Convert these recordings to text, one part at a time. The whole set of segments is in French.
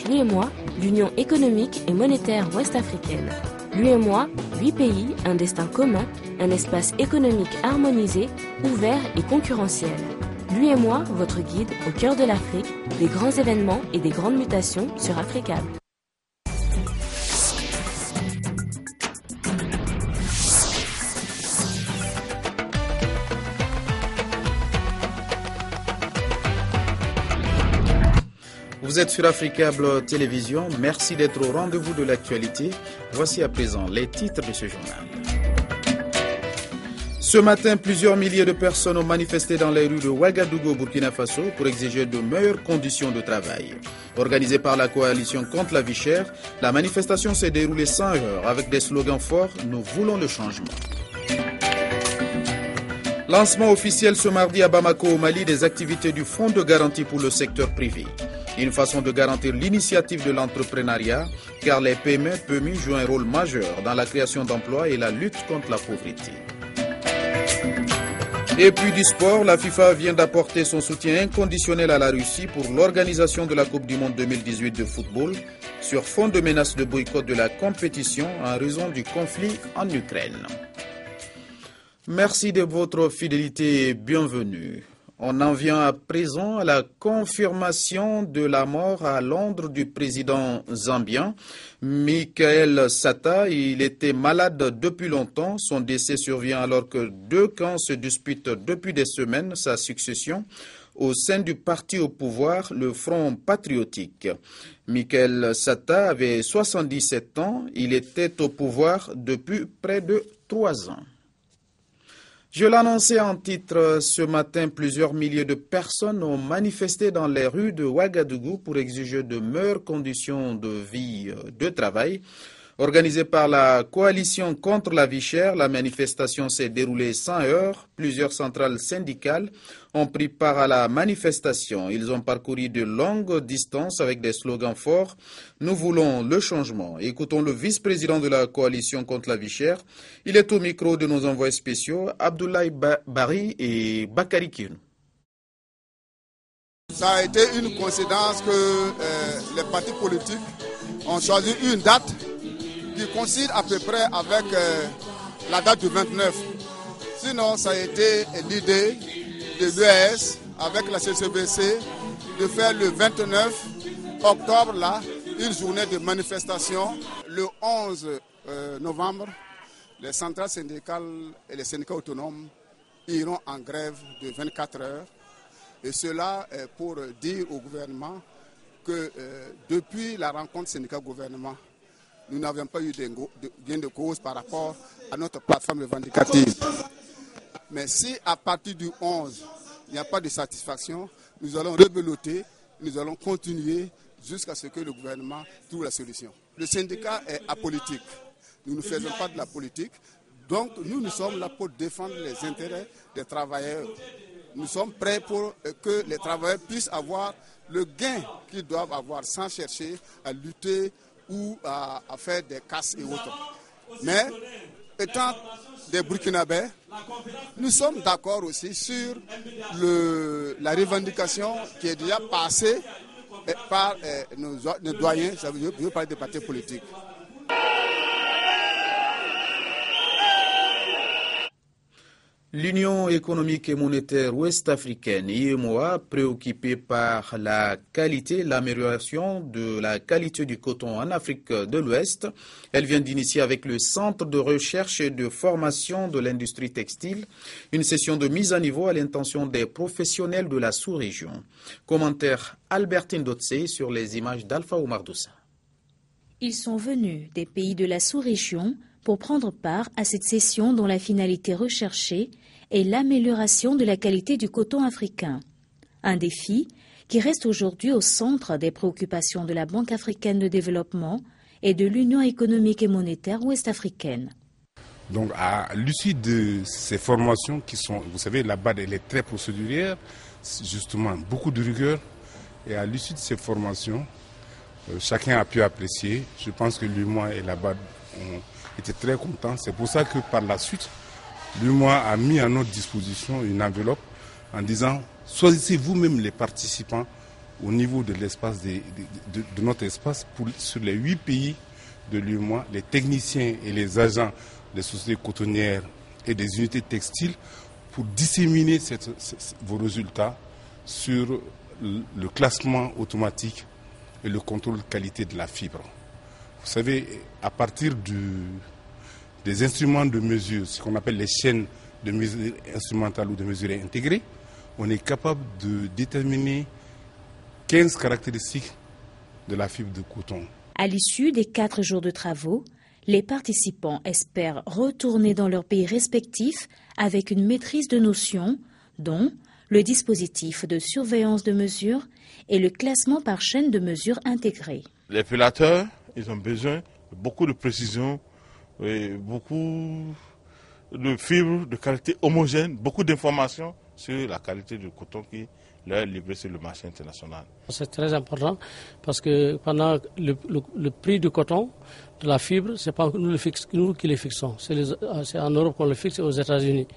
l'UEMOA, l'Union économique et monétaire ouest-africaine. L'UEMOA, 8 pays, un destin commun, un espace économique harmonisé, ouvert et concurrentiel. L'UEMOA, votre guide au cœur de l'Afrique, des grands événements et des grandes mutations sur Africable. Vous êtes sur Africable Télévision, merci d'être au rendez-vous de l'actualité. Voici à présent les titres de ce journal. Ce matin, plusieurs milliers de personnes ont manifesté dans les rues de Ouagadougou, Burkina Faso, pour exiger de meilleures conditions de travail. Organisée par la coalition contre la vie chère, la manifestation s'est déroulée sans heurts avec des slogans forts « Nous voulons le changement ». Lancement officiel ce mardi à Bamako, au Mali, des activités du Fonds de garantie pour le secteur privé. Une façon de garantir l'initiative de l'entrepreneuriat, car les PME jouent un rôle majeur dans la création d'emplois et la lutte contre la pauvreté. Et puis du sport, la FIFA vient d'apporter son soutien inconditionnel à la Russie pour l'organisation de la Coupe du Monde 2018 de football, sur fond de menace de boycott de la compétition en raison du conflit en Ukraine. Merci de votre fidélité et bienvenue. On en vient à présent à la confirmation de la mort à Londres du président zambien, Michael Sata. Il était malade depuis longtemps. Son décès survient alors que deux camps se disputent depuis des semaines sa succession au sein du parti au pouvoir, le Front patriotique. Michael Sata avait 77 ans. Il était au pouvoir depuis près de 3 ans. Je l'annonçais en titre ce matin, plusieurs milliers de personnes ont manifesté dans les rues de Ouagadougou pour exiger de meilleures conditions de vie, de travail. Organisée par la coalition contre la vie chère, la manifestation s'est déroulée sans heurts. Plusieurs centrales syndicales ont pris part à la manifestation. Ils ont parcouru de longues distances avec des slogans forts. Nous voulons le changement. Écoutons le vice-président de la coalition contre la vie chère. Il est au micro de nos envoyés spéciaux, Abdoulaye Bari et Bakari Kienou. Ça a été une coïncidence que les partis politiques ont choisi une date qui coïncide à peu près avec la date du 29. Sinon, ça a été l'idée de l'UES avec la CCBC de faire le 29 octobre là, une journée de manifestation. Le 11 novembre, les centrales syndicales et les syndicats autonomes iront en grève de 24 heures. Et cela pour dire au gouvernement que depuis la rencontre syndicat-gouvernement, nous n'avions pas eu de gain de cause par rapport à notre plateforme revendicative. Mais si à partir du 11, il n'y a pas de satisfaction, nous allons rebeloter, nous allons continuer jusqu'à ce que le gouvernement trouve la solution. Le syndicat est apolitique. Nous ne faisons pas de la politique. Donc nous sommes là pour défendre les intérêts des travailleurs. Nous sommes prêts pour que les travailleurs puissent avoir le gain qu'ils doivent avoir sans chercher à lutter ou à faire des casses et autres. Mais, étant des Burkinabés, nous sommes d'accord aussi sur la revendication qui est déjà passée par nos doyens, je veux parler des partis politiques. L'Union économique et monétaire ouest-africaine, UEMOA, préoccupée par l'amélioration de la qualité du coton en Afrique de l'Ouest, elle vient d'initier avec le Centre de recherche et de formation de l'industrie textile une session de mise à niveau à l'intention des professionnels de la sous-région. Commentaire Albertine Dotsé sur les images d'Alpha Oumar Doussa. Ils sont venus des pays de la sous-région pour prendre part à cette session dont la finalité recherchée est l'amélioration de la qualité du coton africain. Un défi qui reste aujourd'hui au centre des préoccupations de la Banque africaine de développement et de l'Union économique et monétaire ouest-africaine. Donc à l'issue de ces formations qui sont, vous savez, la BAD elle est très procédurière, justement beaucoup de rigueur, et à l'issue de ces formations, chacun a pu apprécier. Je pense que l'UEMOA et la BAD ont était très content. C'est pour ça que par la suite, l'UEMOA a mis à notre disposition une enveloppe en disant choisissez vous-même les participants au niveau de l'espace de notre espace sur les 8 pays de l'UEMOA, les techniciens et les agents des sociétés cotonnières et des unités textiles pour disséminer vos résultats sur le classement automatique et le contrôle de qualité de la fibre. Vous savez, à partir des instruments de mesure, ce qu'on appelle les chaînes de mesure instrumentales ou de mesure intégrées, on est capable de déterminer 15 caractéristiques de la fibre de coton. À l'issue des 4 jours de travaux, les participants espèrent retourner dans leurs pays respectifs avec une maîtrise de notions, dont le dispositif de surveillance de mesure et le classement par chaîne de mesure intégrée. Les filateurs, ils ont besoin de beaucoup de précision, et beaucoup de fibres de qualité homogène, beaucoup d'informations sur la qualité du coton qui leur est livré sur le marché international. C'est très important parce que pendant le prix du coton, de la fibre, ce n'est pas nous qui les fixons. C'est en Europe qu'on le fixe et aux États-Unis.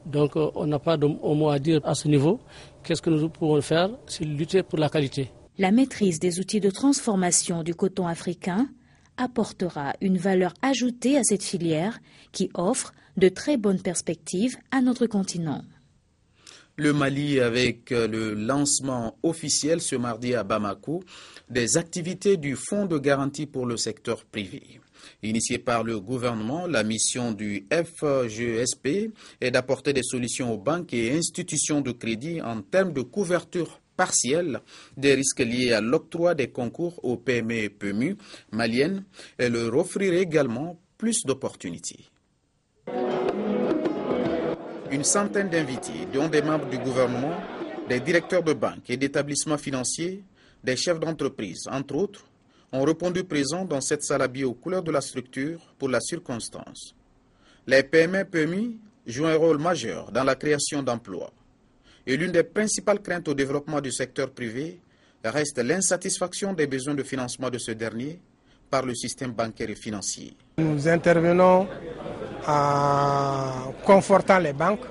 Donc on n'a pas de mot à dire à ce niveau. Qu'est-ce que nous pouvons faire? C'est lutter pour la qualité. La maîtrise des outils de transformation du coton africain apportera une valeur ajoutée à cette filière qui offre de très bonnes perspectives à notre continent. Le Mali avec le lancement officiel ce mardi à Bamako des activités du Fonds de garantie pour le secteur privé. Initié par le gouvernement, la mission du FGSP est d'apporter des solutions aux banques et institutions de crédit en termes de couverture partielle des risques liés à l'octroi des concours aux PME et PMU maliennes et leur offrir également plus d'opportunités. Une centaine d'invités, dont des membres du gouvernement, des directeurs de banques et d'établissements financiers, des chefs d'entreprise, entre autres, ont répondu présents dans cette salle habillée aux couleurs de la structure pour la circonstance. Les PME-PMI jouent un rôle majeur dans la création d'emplois. Et l'une des principales craintes au développement du secteur privé reste l'insatisfaction des besoins de financement de ce dernier par le système bancaire et financier. Nous intervenons en confortant les banques,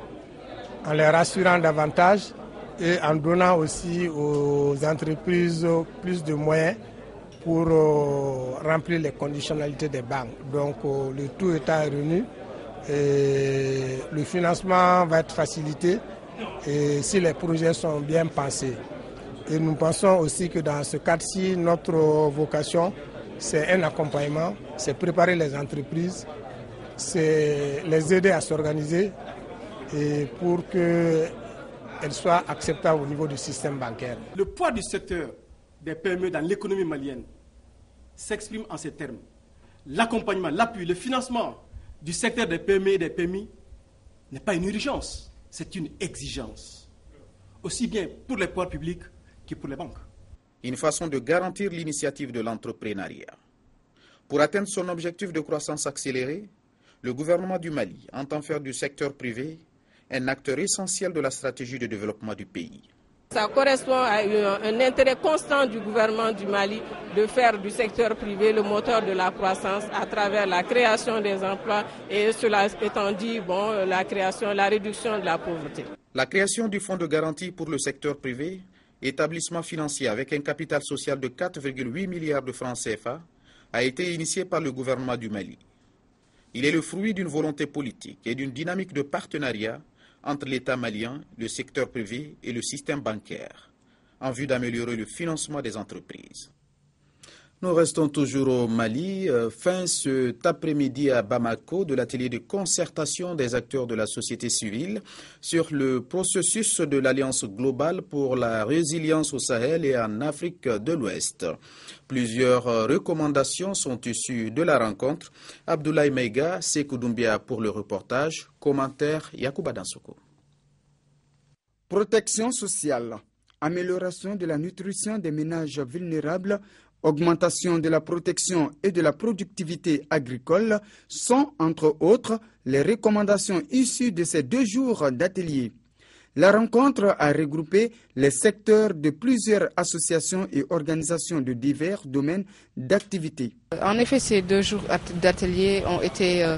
en les rassurant davantage et en donnant aussi aux entreprises plus de moyens pour remplir les conditionnalités des banques. Donc le tout étant réuni, et le financement va être facilité et si les projets sont bien pensés. Et nous pensons aussi que dans ce cadre-ci, notre vocation, c'est un accompagnement, c'est préparer les entreprises, c'est les aider à s'organiser et pour qu'elles soient acceptables au niveau du système bancaire. Le poids du secteur des PME dans l'économie malienne s'exprime en ces termes. L'accompagnement, l'appui, le financement du secteur des PME et des PMI n'est pas une urgence, c'est une exigence, aussi bien pour les pouvoirs publics que pour les banques. Une façon de garantir l'initiative de l'entrepreneuriat. Pour atteindre son objectif de croissance accélérée, le gouvernement du Mali entend faire du secteur privé un acteur essentiel de la stratégie de développement du pays. Ça correspond à un intérêt constant du gouvernement du Mali de faire du secteur privé le moteur de la croissance à travers la création des emplois et cela étant dit, la réduction de la pauvreté. La création du fonds de garantie pour le secteur privé, établissement financier avec un capital social de 4,8 milliards de francs CFA, a été initiée par le gouvernement du Mali. Il est le fruit d'une volonté politique et d'une dynamique de partenariat entre l'État malien, le secteur privé et le système bancaire, en vue d'améliorer le financement des entreprises. Nous restons toujours au Mali. Fin cet après-midi à Bamako de l'atelier de concertation des acteurs de la société civile sur le processus de l'Alliance globale pour la résilience au Sahel et en Afrique de l'Ouest. Plusieurs recommandations sont issues de la rencontre. Abdoulaye Meiga, Sekou Doumbia pour le reportage. Commentaire Yacouba Dansoko. Protection sociale, amélioration de la nutrition des ménages vulnérables, augmentation de la protection et de la productivité agricole sont, entre autres, les recommandations issues de ces 2 jours d'atelier. La rencontre a regroupé les secteurs de plusieurs associations et organisations de divers domaines d'activité. En effet, ces 2 jours d'atelier ont été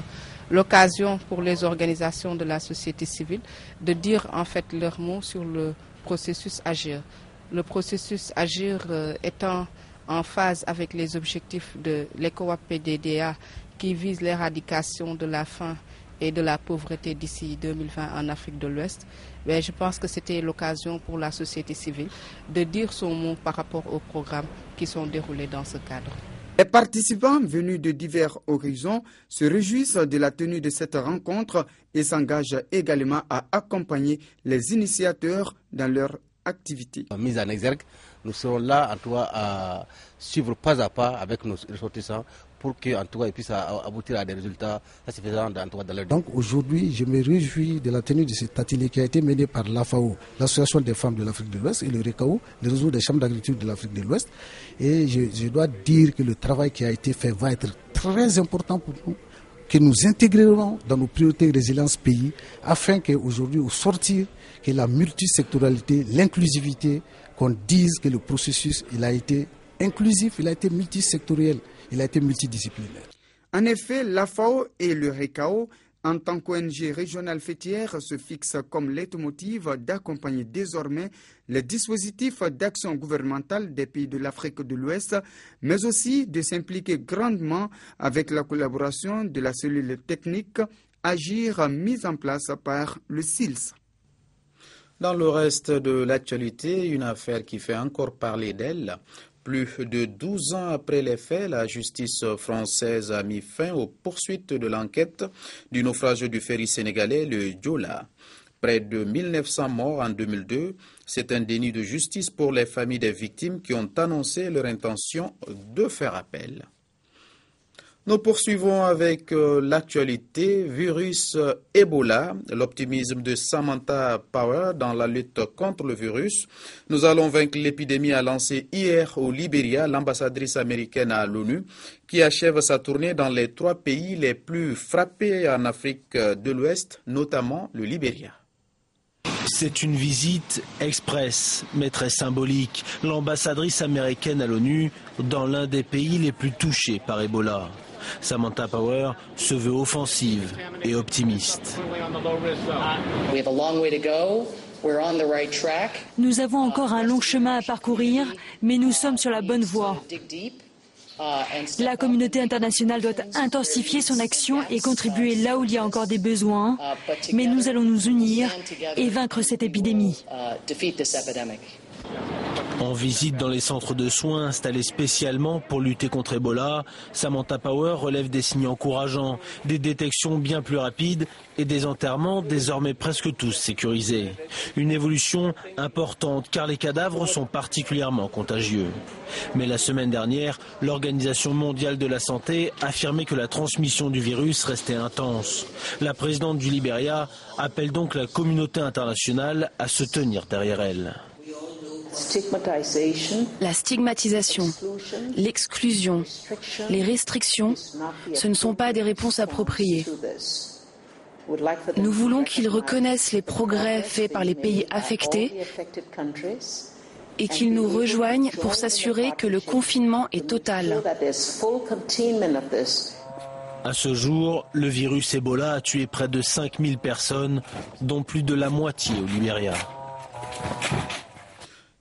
l'occasion pour les organisations de la société civile de dire en fait leur mot sur le processus AGIR. le processus Agir étant en phase avec les objectifs de l'ECOWAP-PDDA qui vise l'éradication de la faim et de la pauvreté d'ici 2020 en Afrique de l'Ouest, je pense que c'était l'occasion pour la société civile de dire son mot par rapport aux programmes qui sont déroulés dans ce cadre. Les participants venus de divers horizons se réjouissent de la tenue de cette rencontre et s'engagent également à accompagner les initiateurs dans leur activité. Mise en exergue, nous serons là en tout cas à suivre pas à pas avec nos ressortissants pour qu'en tout cas ils puissent aboutir à des résultats satisfaisants dans leur... Donc aujourd'hui, je me réjouis de la tenue de cet atelier qui a été mené par l'AFAO, l'Association des femmes de l'Afrique de l'Ouest, et le RECAO, le réseau des chambres d'agriculture de l'Afrique de l'Ouest. Et je dois dire que le travail qui a été fait va être très important pour nous, que nous intégrerons dans nos priorités résilience pays, afin qu'aujourd'hui, au sortir, que la multisectorialité, l'inclusivité, qu'on dise que le processus il a été inclusif, il a été multisectoriel, il a été multidisciplinaire. En effet, la FAO et le RECAO, en tant qu'ONG régionale fêtière, se fixent comme leitmotiv d'accompagner désormais les dispositifs d'action gouvernementale des pays de l'Afrique de l'Ouest, mais aussi de s'impliquer grandement avec la collaboration de la cellule technique Agir mise en place par le SILS. Dans le reste de l'actualité, une affaire qui fait encore parler d'elle. Plus de 12 ans après les faits, la justice française a mis fin aux poursuites de l'enquête du naufrage du ferry sénégalais, le Joola. Près de 1900 morts en 2002, c'est un déni de justice pour les familles des victimes qui ont annoncé leur intention de faire appel. Nous poursuivons avec l'actualité, virus Ebola, l'optimisme de Samantha Power dans la lutte contre le virus. Nous allons vaincre l'épidémie, a lancé hier au Libéria l'ambassadrice américaine à l'ONU, qui achève sa tournée dans les 3 pays les plus frappés en Afrique de l'Ouest, notamment le Libéria. C'est une visite express, mais très symbolique. L'ambassadrice américaine à l'ONU dans l'un des pays les plus touchés par Ebola. Samantha Power se veut offensive et optimiste. Nous avons encore un long chemin à parcourir, mais nous sommes sur la bonne voie. La communauté internationale doit intensifier son action et contribuer là où il y a encore des besoins, mais nous allons nous unir et vaincre cette épidémie. En visite dans les centres de soins installés spécialement pour lutter contre Ebola, Samantha Power relève des signes encourageants, des détections bien plus rapides et des enterrements désormais presque tous sécurisés. Une évolution importante car les cadavres sont particulièrement contagieux. Mais la semaine dernière, l'Organisation mondiale de la santé affirmait que la transmission du virus restait intense. La présidente du Libéria appelle donc la communauté internationale à se tenir derrière elle. La stigmatisation, l'exclusion, les restrictions, ce ne sont pas des réponses appropriées. Nous voulons qu'ils reconnaissent les progrès faits par les pays affectés et qu'ils nous rejoignent pour s'assurer que le confinement est total. À ce jour, le virus Ebola a tué près de 5000 personnes, dont plus de la moitié au Libéria.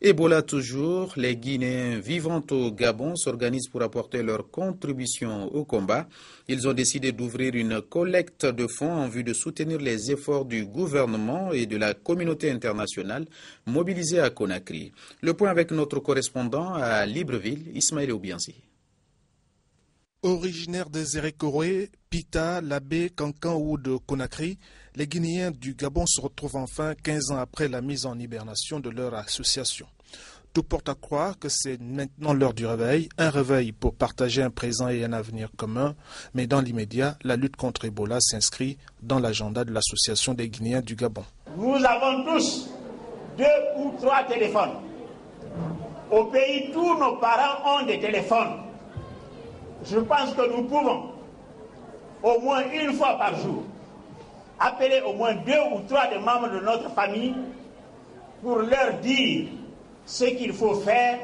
Ebola toujours, les Guinéens vivant au Gabon s'organisent pour apporter leur contribution au combat. Ils ont décidé d'ouvrir une collecte de fonds en vue de soutenir les efforts du gouvernement et de la communauté internationale mobilisée à Conakry. Le point avec notre correspondant à Libreville, Ismaël Oubiansi. Originaires des Erekoroé, Pita, Labé, Kankan ou de Conakry, les Guinéens du Gabon se retrouvent enfin 15 ans après la mise en hibernation de leur association. Tout porte à croire que c'est maintenant l'heure du réveil, un réveil pour partager un présent et un avenir commun, mais dans l'immédiat, la lutte contre Ebola s'inscrit dans l'agenda de l'association des Guinéens du Gabon. Nous avons tous 2 ou 3 téléphones. Au pays, tous nos parents ont des téléphones. Je pense que nous pouvons, au moins une fois par jour, appeler au moins 2 ou 3 des membres de notre famille pour leur dire ce qu'il faut faire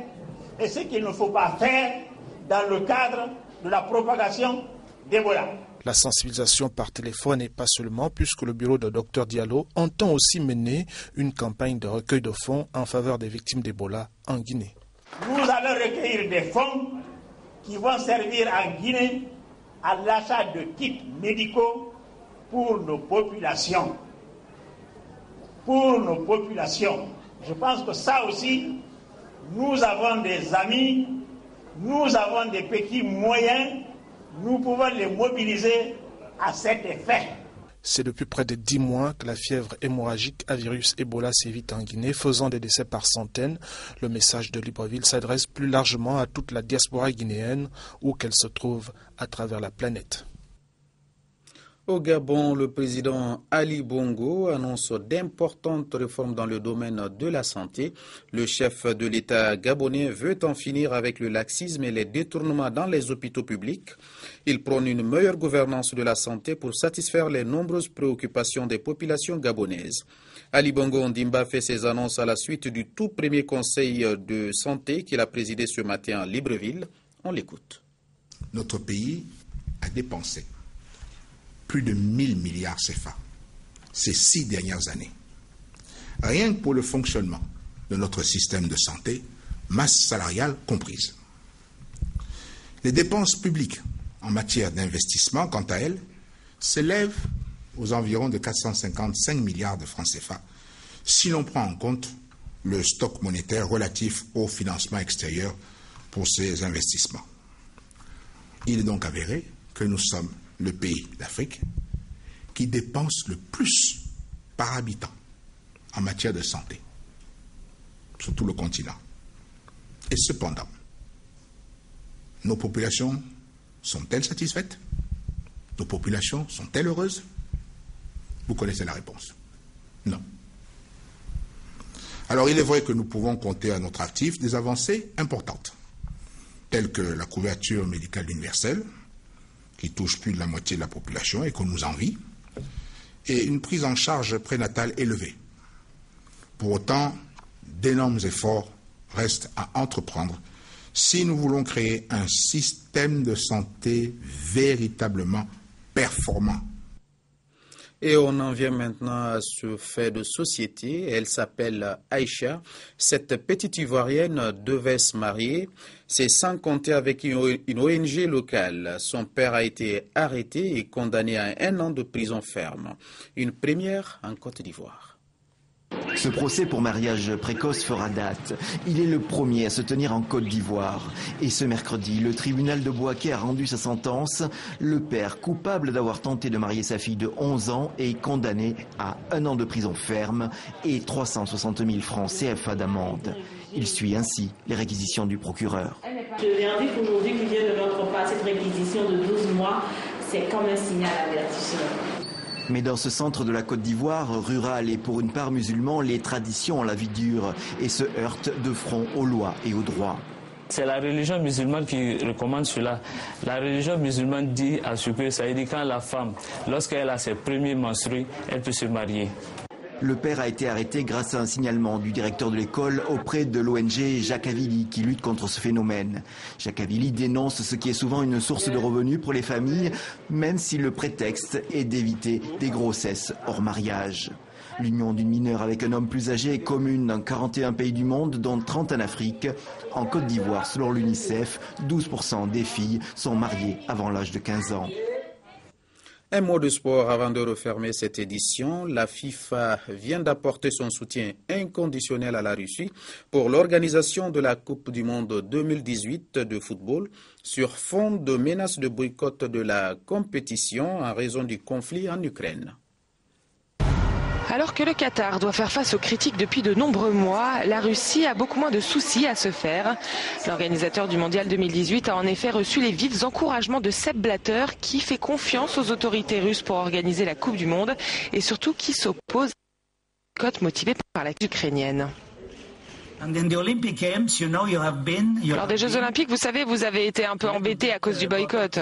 et ce qu'il ne faut pas faire dans le cadre de la propagation d'Ebola. La sensibilisation par téléphone et pas seulement, puisque le bureau de Dr Diallo entend aussi mener une campagne de recueil de fonds en faveur des victimes d'Ebola en Guinée. Nous allons recueillir des fonds qui vont servir en Guinée à l'achat de kits médicaux pour nos populations. Pour nos populations. Je pense que ça aussi, nous avons des amis, nous avons des petits moyens, nous pouvons les mobiliser à cet effet. C'est depuis près de 10 mois que la fièvre hémorragique à virus Ebola sévit en Guinée, faisant des décès par centaines. Le message de Libreville s'adresse plus largement à toute la diaspora guinéenne, où qu'elle se trouve à travers la planète. Au Gabon, le président Ali Bongo annonce d'importantes réformes dans le domaine de la santé. Le chef de l'État gabonais veut en finir avec le laxisme et les détournements dans les hôpitaux publics. Il prône une meilleure gouvernance de la santé pour satisfaire les nombreuses préoccupations des populations gabonaises. Ali Bongo Ondimba fait ses annonces à la suite du tout premier conseil de santé qu'il a présidé ce matin à Libreville. On l'écoute. Notre pays a dépensé plus de 1000 milliards CFA ces 6 dernières années. Rien que pour le fonctionnement de notre système de santé, masse salariale comprise. Les dépenses publiques en matière d'investissement, quant à elles, s'élèvent aux environs de 455 milliards de francs CFA, si l'on prend en compte le stock monétaire relatif au financement extérieur pour ces investissements. Il est donc avéré que nous sommes le pays d'Afrique qui dépense le plus par habitant en matière de santé sur tout le continent. Et cependant, nos populations sont-elles satisfaites? Nos populations sont-elles heureuses? Vous connaissez la réponse. Non. Alors il est vrai que nous pouvons compter à notre actif des avancées importantes, telles que la couverture médicale universelle, qui touche plus de la moitié de la population et qu'on nous envie, et une prise en charge prénatale élevée. Pour autant, d'énormes efforts restent à entreprendre si nous voulons créer un système de santé véritablement performant. Et on en vient maintenant à ce fait de société. Elle s'appelle Aïcha. Cette petite Ivoirienne devait se marier. C'est sans compter avec une ONG locale. Son père a été arrêté et condamné à 1 an de prison ferme. Une première en Côte d'Ivoire. Ce procès pour mariage précoce fera date. Il est le premier à se tenir en Côte d'Ivoire. Et ce mercredi, le tribunal de Bouaké a rendu sa sentence. Le père, coupable d'avoir tenté de marier sa fille de 11 ans, est condamné à 1 an de prison ferme et 360 000 francs CFA d'amende. Il suit ainsi les réquisitions du procureur. Je viens dire aujourd'hui qu'il vient de notre part cette réquisition de 12 mois. C'est comme un signal avertissant. Mais dans ce centre de la Côte d'Ivoire, rural et pour une part musulman, les traditions ont la vie dure et se heurtent de front aux lois et aux droits. C'est la religion musulmane qui recommande cela. La religion musulmane dit à ce que ça dit quand la femme, lorsqu'elle a ses premiers menstrues, elle peut se marier. Le père a été arrêté grâce à un signalement du directeur de l'école auprès de l'ONG Jacques Avili qui lutte contre ce phénomène. Jacques Avili dénonce ce qui est souvent une source de revenus pour les familles, même si le prétexte est d'éviter des grossesses hors mariage. L'union d'une mineure avec un homme plus âgé est commune dans 41 pays du monde, dont 30 en Afrique. En Côte d'Ivoire, selon l'UNICEF, 12% des filles sont mariées avant l'âge de 15 ans. Un mot de sport avant de refermer cette édition. La FIFA vient d'apporter son soutien inconditionnel à la Russie pour l'organisation de la Coupe du Monde 2018 de football sur fond de menace de boycott de la compétition en raison du conflit en Ukraine. Alors que le Qatar doit faire face aux critiques depuis de nombreux mois, la Russie a beaucoup moins de soucis à se faire. L'organisateur du Mondial 2018 a en effet reçu les vifs encouragements de Sepp Blatter qui fait confiance aux autorités russes pour organiser la Coupe du Monde et surtout qui s'oppose à un boycott motivé par la crise ukrainienne. Lors des Jeux Olympiques, vous savez, vous avez été un peu embêté à cause du boycott.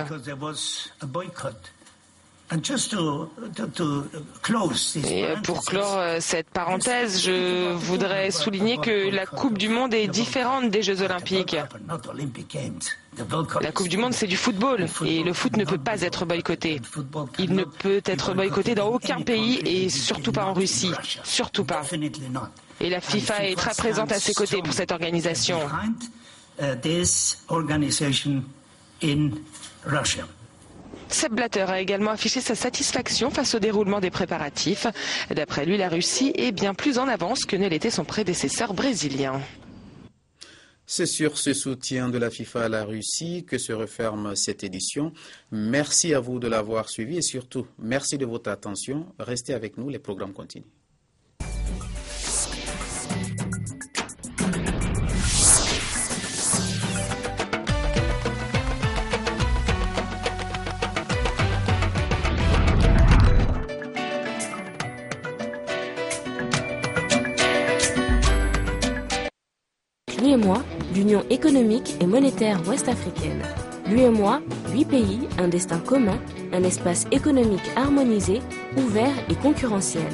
Et pour clore cette parenthèse, je voudrais souligner que la Coupe du Monde est différente des Jeux Olympiques. La Coupe du Monde, c'est du football et le foot ne peut pas être boycotté. Il ne peut être boycotté dans aucun pays et surtout pas en Russie. Surtout pas. Et la FIFA est très présente à ses côtés pour cette organisation. Sepp Blatter a également affiché sa satisfaction face au déroulement des préparatifs. D'après lui, la Russie est bien plus en avance que ne l'était son prédécesseur brésilien. C'est sur ce soutien de la FIFA à la Russie que se referme cette édition. Merci à vous de l'avoir suivi et surtout, merci de votre attention. Restez avec nous, les programmes continuent. L'UEMOA, l'Union économique et monétaire ouest-africaine. L'UEMOA, 8 pays, un destin commun, un espace économique harmonisé, ouvert et concurrentiel.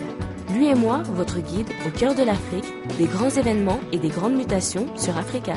L'UEMOA, votre guide au cœur de l'Afrique, des grands événements et des grandes mutations sur Africa.